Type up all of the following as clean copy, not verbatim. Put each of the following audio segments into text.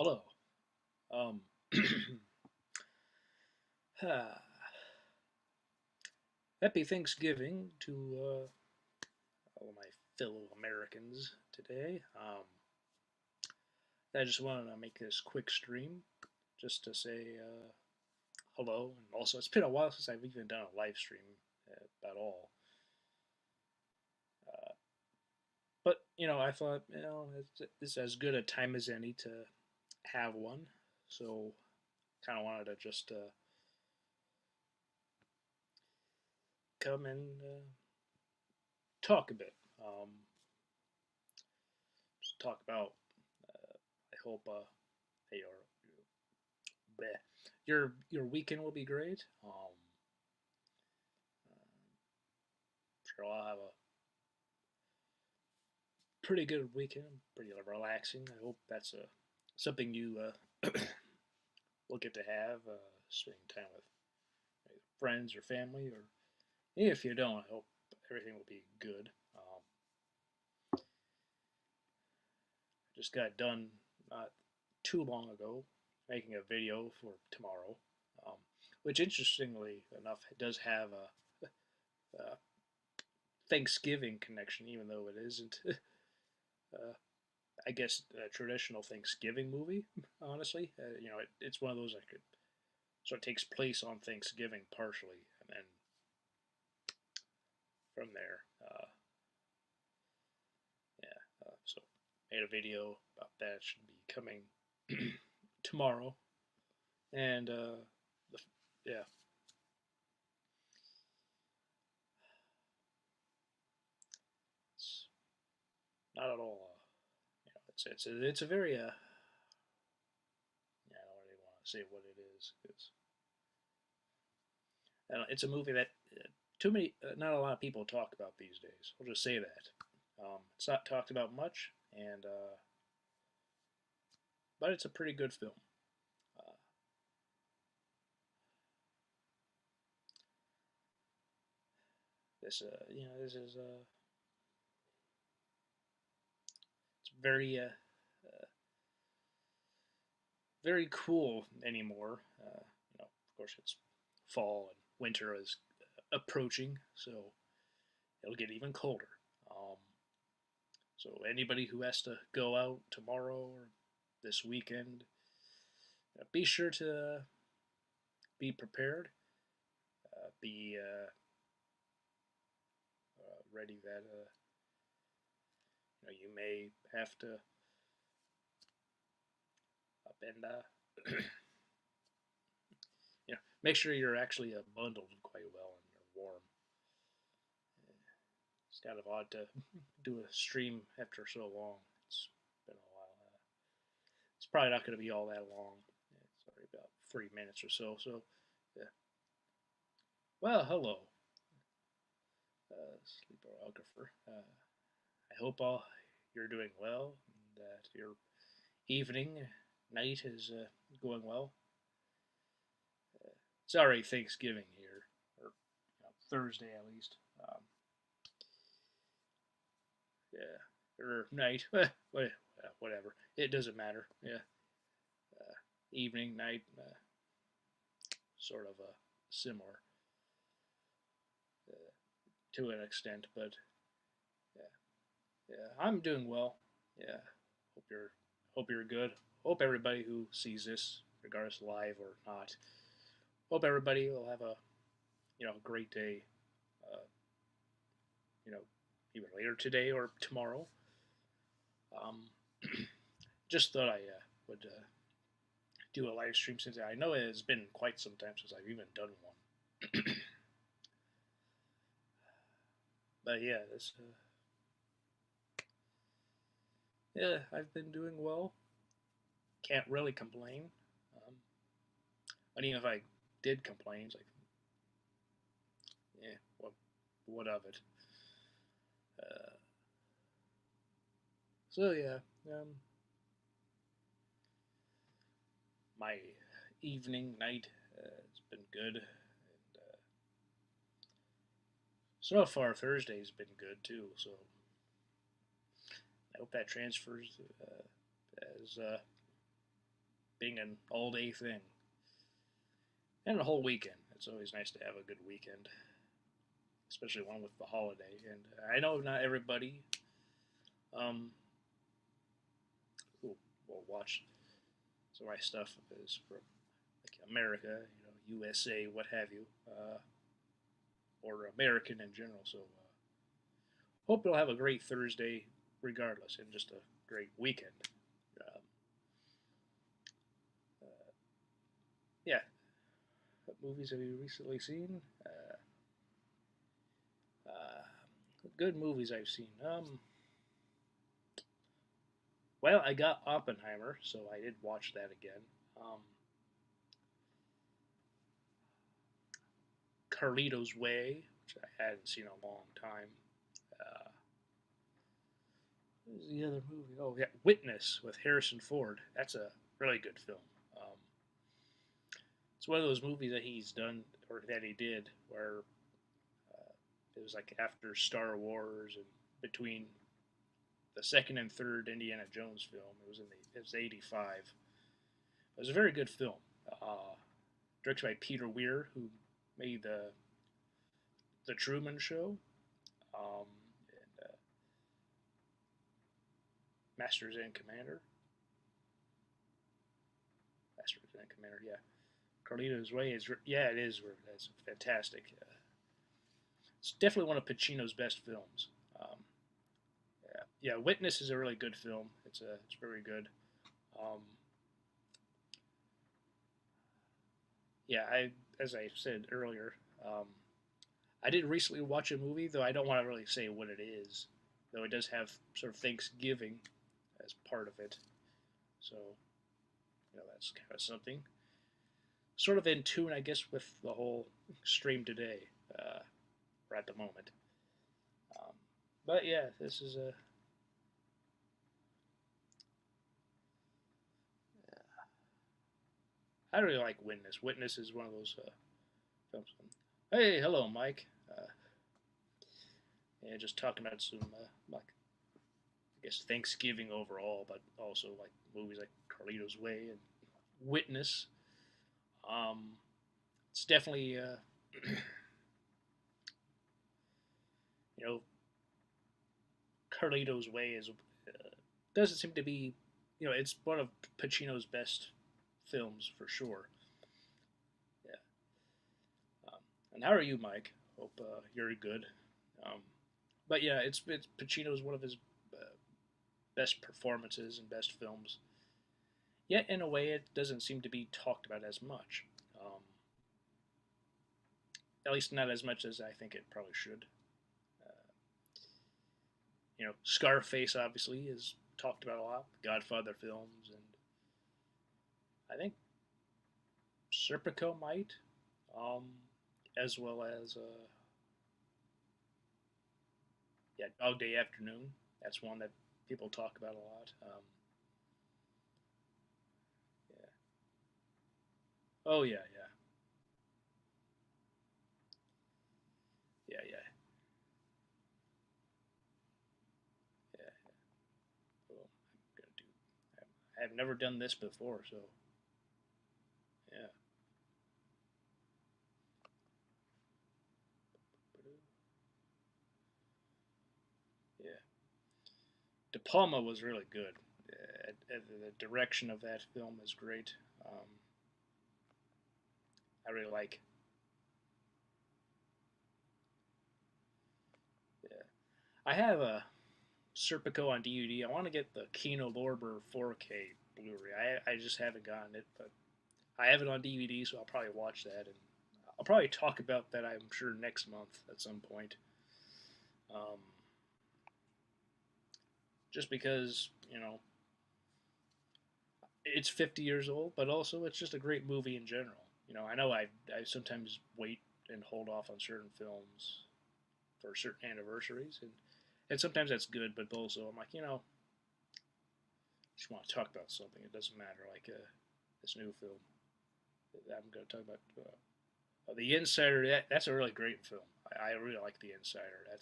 Hello. Um, Happy Thanksgiving to all my fellow Americans today. I just wanted to make this quick stream just to say hello, and also it's been a while since I've even done a live stream at all. Uh, but I thought it's as good a time as any to have one, so kind of wanted to just come and talk a bit. Just talk about. I hope bleh, your weekend will be great. Sure, I'll have a pretty good weekend. Pretty relaxing. I hope that's something you will get to have. Spending time with friends or family, or if you don't, I hope everything will be good. Just got done not too long ago making a video for tomorrow, um, which interestingly enough does have a Thanksgiving connection, even though it isn't. I guess a traditional Thanksgiving movie. Honestly, it's one of those that could so it takes place on Thanksgiving partially, and then from there, yeah. So made a video about that. It should be coming tomorrow, and yeah, it's not at all. It's a very yeah. I don't really want to say what it is. It's a movie that not a lot of people talk about these days. I'll just say that. It's not talked about much, and but it's a pretty good film. Uh, this is it's very cool anymore. Of course, it's fall and winter is approaching, so it'll get even colder. Um, so anybody who has to go out tomorrow or this weekend, be sure to be prepared. Be ready that you may have to up and make sure you're actually bundled quite well and you're warm. It's kind of odd to do a stream after so long. It's been a while. It's probably not going to be all that long. It's already about 3 minutes or so. So, yeah. Well, hello, sleeperographer. I hope all you're doing well and that your evening, night is going well. It's already Thanksgiving here, or Thursday at least. Yeah, or night, whatever. It doesn't matter. Yeah, evening, night, sort of similar uh, to an extent, but yeah, yeah, I'm doing well. Yeah, hope you're hope you're good. Hope everybody who sees this, regardless live or not, hope everybody will have a great day. Uh, you know, either later today or tomorrow. Um, just thought I would do a live stream since I know it has been quite some time since I've even done one. But yeah, yeah, I've been doing well. Can't really complain. Um, and even if I did complain, it's like, yeah, what of it? Uh, so yeah, um, my evening, night, has been good. And so far, Thursday's been good too. So I hope that transfers as being an all-day thing, and a whole weekend. It's always nice to have a good weekend, especially one with the holiday. And I know not everybody um, who will watch some of my stuff is from like America, USA, what have you, or American in general. So hope you'll have a great Thursday, regardless, and just a great weekend. Um, uh, yeah, what movies have you recently seen? Good movies I've seen. Well, I got Oppenheimer, so I did watch that again. Carlito's Way, which I hadn't seen in a long time. Uh, what was the other movie? Oh yeah, Witness with Harrison Ford. That's a really good film. Um, it's one of those movies that he's done or that he did where it was like after Star Wars and between the second and third Indiana Jones film. It was '85. It was a very good film. Uh, Directed by Peter Weir, who made the Truman Show, and Masters and Commander. Masters and Commander, yeah. Carlito's Way is yeah, it is. It's fantastic. It's definitely one of Pacino's best films. Um, yeah, yeah. Witness is a really good film. It's very good. Um, yeah, I as I said earlier, um, I did recently watch a movie, though I don't want to really say what it is, though it does have sort of Thanksgiving as part of it. So, that's kind of something. Sort of in tune, I guess, with the whole stream today, or at the moment. Um, but yeah, this is a. I really like Witness. Witness is one of those films. Hey, hello, Mike. Yeah, just talking about some like I guess Thanksgiving overall, but also like movies like Carlito's Way and Witness. Um, it's definitely you know Carlito's Way is doesn't seem to be it's one of Pacino's best films for sure. Yeah. And how are you, Mike? Hope you're good. Um, but yeah, it's Pacino's one of his uh, best performances and best films. Yet in a way, it doesn't seem to be talked about as much. At least not as much as I think it probably should. Uh, Scarface obviously is talked about a lot. Godfather films, and I think Serpico might, um, as well as yeah, Dog Day Afternoon. That's one that people talk about a lot. Yeah. Oh yeah, yeah, yeah, yeah, yeah. Well, I'm gonna do. I've never done this before, so yeah. Yeah. De Palma was really good. The direction of that film is great. I really like. Yeah. I have a Serpico on DVD. I want to get the Kino Lorber 4K Blu-ray. I just haven't gotten it, but I have it on DVD, so I'll probably watch that, and I'll probably talk about that. I'm sure next month at some point. Um, just because it's 50 years old, but also it's just a great movie in general. I know I sometimes wait and hold off on certain films for certain anniversaries, and sometimes that's good, but also I'm like, just want to talk about something. It doesn't matter. Like this new film that I'm going to talk about, The Insider. That's a really great film. I really like The Insider. I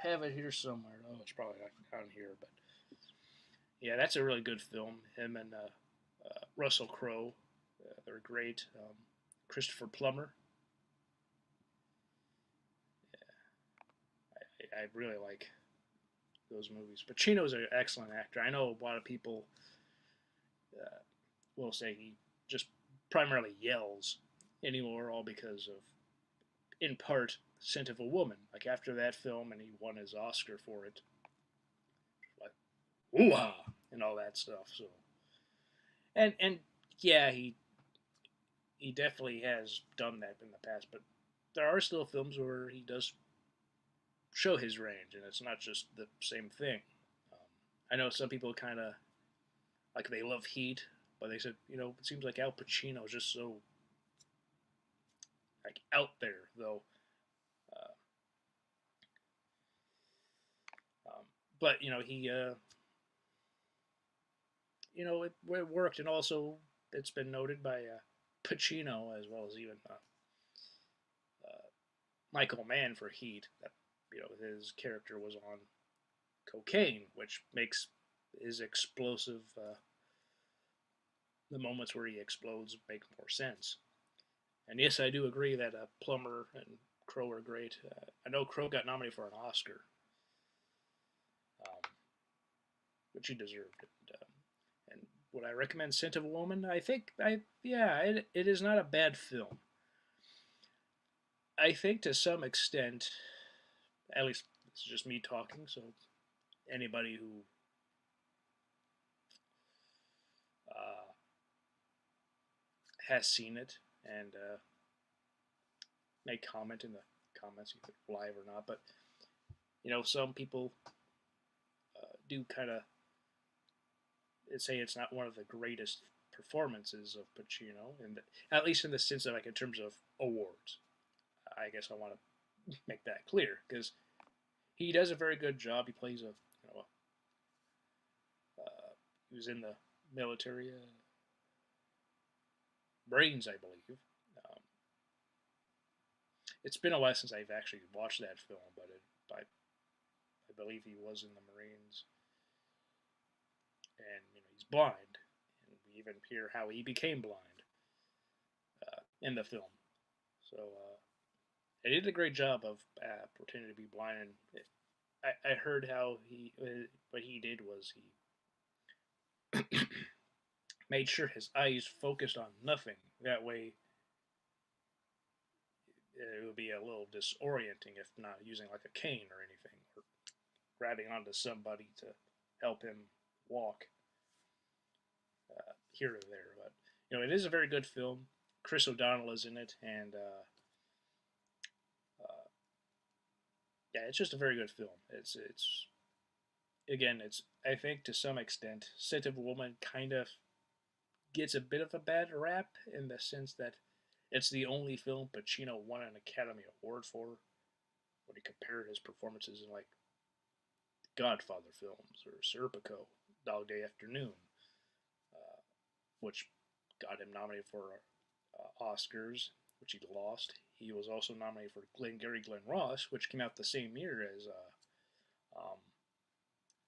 have it here somewhere. Oh, it's probably not on here, but Yeah, that's a really good film. Him and Russell Crowe, they're great. Christopher Plummer, I really like those movies. Pacino's an excellent actor. I know a lot of people uh, will say he just primarily yells anymore, all because of, in part, Scent of a Woman. Like after that film, and he won his Oscar for it, like ooh and all that stuff. So and yeah, he definitely has done that in the past, but there are still films where he does show his range, and it's not just the same thing. Um, I know some people kind of like they love Heat, but they said it seems like Al Pacino is just so like out there though. Uh, um, but he it worked, and also it's been noted by Pacino as well as even uh, Michael Mann for Heat that his character was on cocaine, which makes his explosive the moments where he explodes make more sense. And yes, I do agree that Plummer and Crowe are great. I know Crowe got nominated for an Oscar, um, which he deserved. And would I recommend Scent of a Woman? I think it is not a bad film. I think to some extent, at least this is just me talking, so anybody who uh, has seen it and may comment in the comments, either live or not. But some people do kind of say it's not one of the greatest performances of Pacino, and at least in the sense of like in terms of awards. I guess I want to make that clear because he does a very good job. He plays he was in the military, Brains, I believe. Um, it's been a while since I've actually watched that film, but I believe he was in the Marines, and he's blind, and we even hear how he became blind in the film. So he did a great job of pretending to be blind. And I heard how what he did was he made sure his eyes focused on nothing. That way, it would be a little disorienting if not using like a cane or anything, or grabbing onto somebody to help him walk here or there. But it is a very good film. Chris O'Donnell is in it, and uh, yeah, it's just a very good film. It's again, it's I think to some extent, Scent of a Woman kind of gets a bit of a bad rap in the sense that it's the only film Pacino won an Academy Award for. When he compared his performances in like Godfather films or Serpico, Dog Day Afternoon, uh, which got him nominated for Oscars, which he lost. He was also nominated for Glenn Ross, which came out the same year as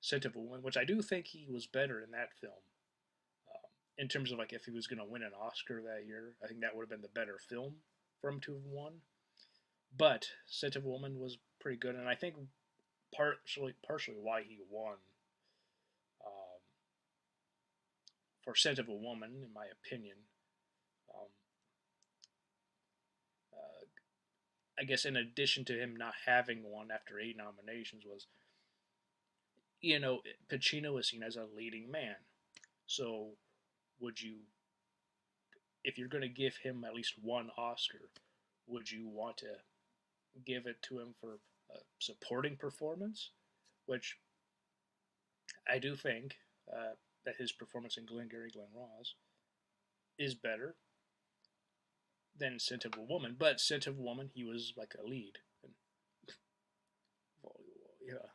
Scent of a Woman, which I do think he was better in that film. In terms of like if he was going to win an Oscar that year, I think that would have been the better film for him to have won. But Scent of a Woman was pretty good, and I think partially why he won um, for Scent of a Woman, in my opinion. Um, uh, I guess in addition to him not having one after 8 nominations was, Pacino is seen as a leading man. So would you, if you're going to give him at least one Oscar, would you want to give it to him for a supporting performance? Which I do think that his performance in Glengarry Glen Ross is better than Scent of a Woman, but Scent of a Woman, he was like a lead. And,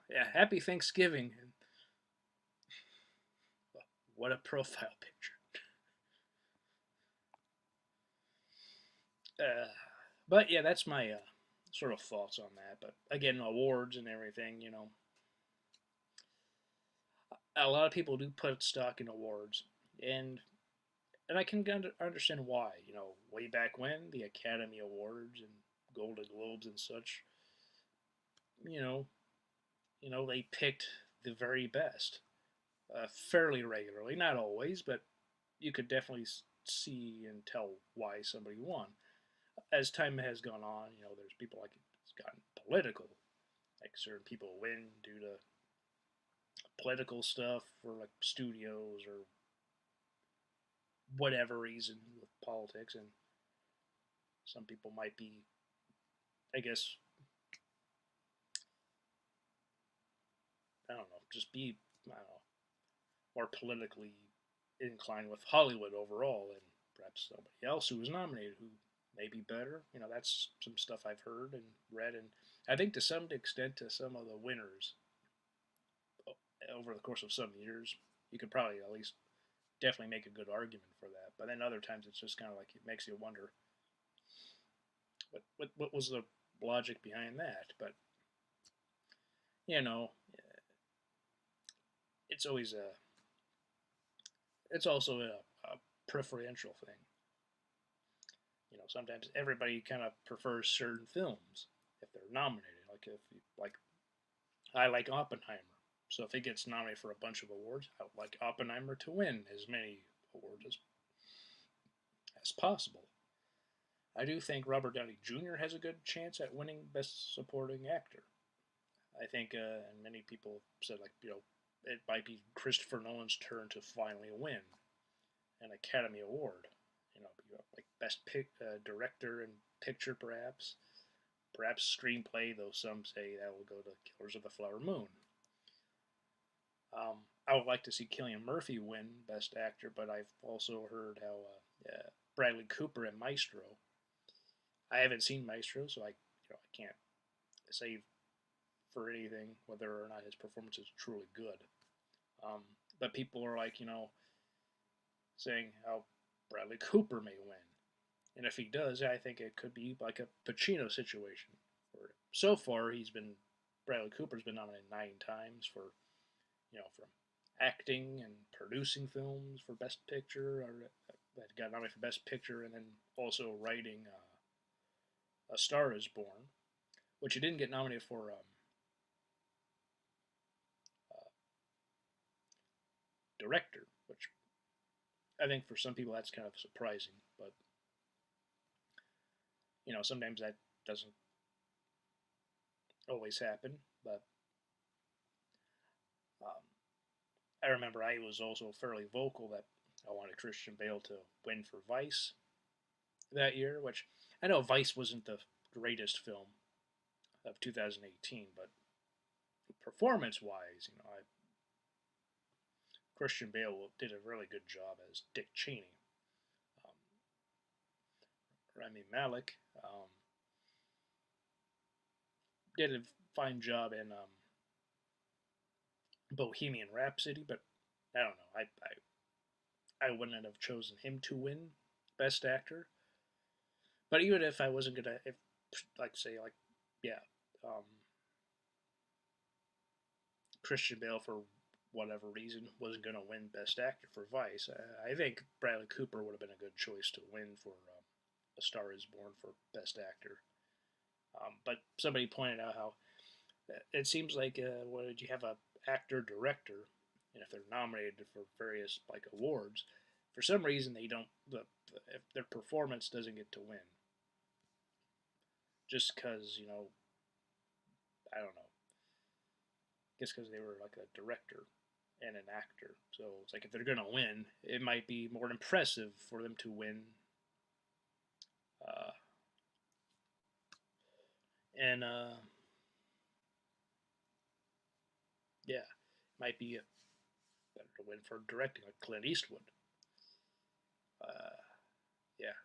yeah, Happy Thanksgiving. And, what a profile picture. But yeah, that's my sort of thoughts on that. But again, awards and everything, a lot of people do put stock in awards, and I can understand why. You know, way back when the Academy Awards and Golden Globes and such, you know, they picked the very best fairly regularly. Not always, but you could definitely see and tell why somebody won. As time has gone on, there's people like it's gotten political. Like certain people win due to political stuff for like studios or whatever reason with politics, and some people might be, I guess, I don't know, just be, I don't know, more politically inclined with Hollywood overall, and perhaps somebody else who was nominated who may be better. That's some stuff I've heard and read, and I think to some extent, to some of the winners over the course of some years, you could probably at least definitely make a good argument for that. But then other times it's just kind of like it makes you wonder what was the logic behind that. But you know, it's always it's also a preferential thing. Sometimes everybody kind of prefers certain films if they're nominated. Like if you, like I like Oppenheimer, so if it gets nominated for a bunch of awards, I would like Oppenheimer to win as many awards as possible. I do think Robert Downey Jr. has a good chance at winning Best Supporting Actor. I think, and many people said it might be Christopher Nolan's turn to finally win an Academy Award. Like Best Director and Picture, perhaps Screenplay, though some say that will go to Killers of the Flower Moon. I would like to see Cillian Murphy win Best Actor, but I've also heard how Bradley Cooper in Maestro. I haven't seen Maestro, so I can't say for anything whether or not his performance is truly good. But people are saying how Bradley Cooper may win, and if he does, I think it could be like a Pacino situation. Where so far, Bradley Cooper's been nominated 9 times for from acting and producing films for Best Picture, or that got nominated for Best Picture, and then also writing A Star Is Born, which he didn't get nominated for director, which I think for some people that's kind of surprising, but sometimes that doesn't always happen. But I remember I was also fairly vocal that I wanted Christian Bale to win for Vice that year, which I know Vice wasn't the greatest film of 2018, but performance-wise, Christian Bale did a really good job as Dick Cheney. Um, Rami Malek did a fine job in Bohemian Rhapsody, but I don't know. I wouldn't have chosen him to win Best Actor. But even if I wasn't gonna, if like say like yeah, um, Christian Bale for whatever reason wasn't gonna win Best Actor for Vice, I think Bradley Cooper would have been a good choice to win for A Star Is Born for Best Actor. But somebody pointed out how it seems like what did you have a actor director, and if they're nominated for various like awards, for some reason they don't if their performance doesn't get to win, just because I don't know, just because they were like a director and an actor. So it's like if they're gonna win, it might be more impressive for them to win. Uh, and yeah, it might be better to win for directing, like Clint Eastwood. Uh, yeah,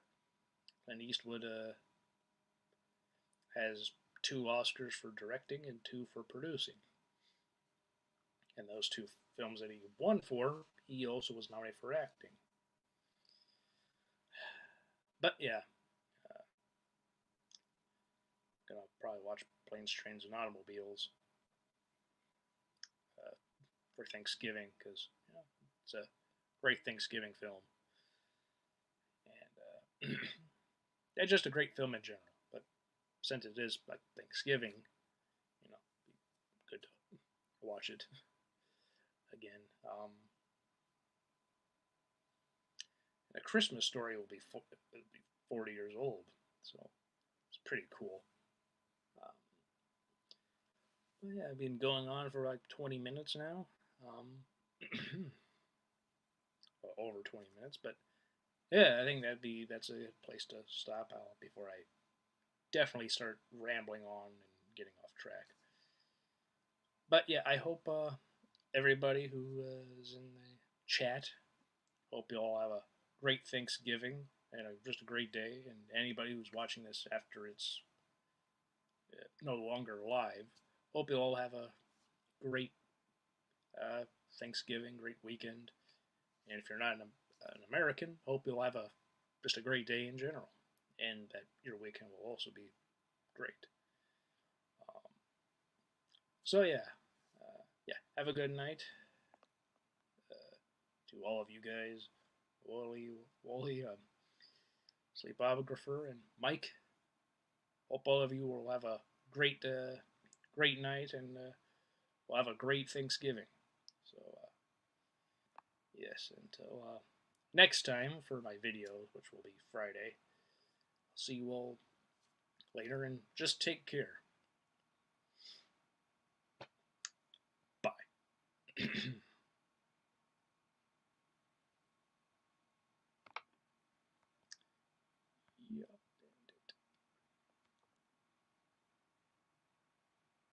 Clint Eastwood has 2 Oscars for directing and 2 for producing. And those 2 films that he won for, he also was nominated for acting. But yeah, gonna probably watch Planes, Trains, and Automobiles for Thanksgiving because it's a great Thanksgiving film, and it's just a great film in general. But since it is like Thanksgiving, good to watch it again. A Christmas Story will be 40 years old, so it's pretty cool. Um, yeah, I've been going on for like 20 minutes now. Well, over 20 minutes, but yeah, I think that's a good place to stop out before I definitely start rambling on and getting off track. But yeah, I hope everybody who is in the chat, hope you all have a great Thanksgiving and just a great day. And anybody who's watching this after it's no longer live, hope you all have a great Thanksgiving, great weekend. And if you're not an American, hope you'll have just a great day in general, and that your weekend will also be great. Um, so yeah, have a good night to all of you guys, Wally, Sleepographer, and Mike. Hope all of you will have a great night, and we'll have a great Thanksgiving. So yes, until next time for my videos, which will be Friday. I'll see you all later, and just take care. Bye.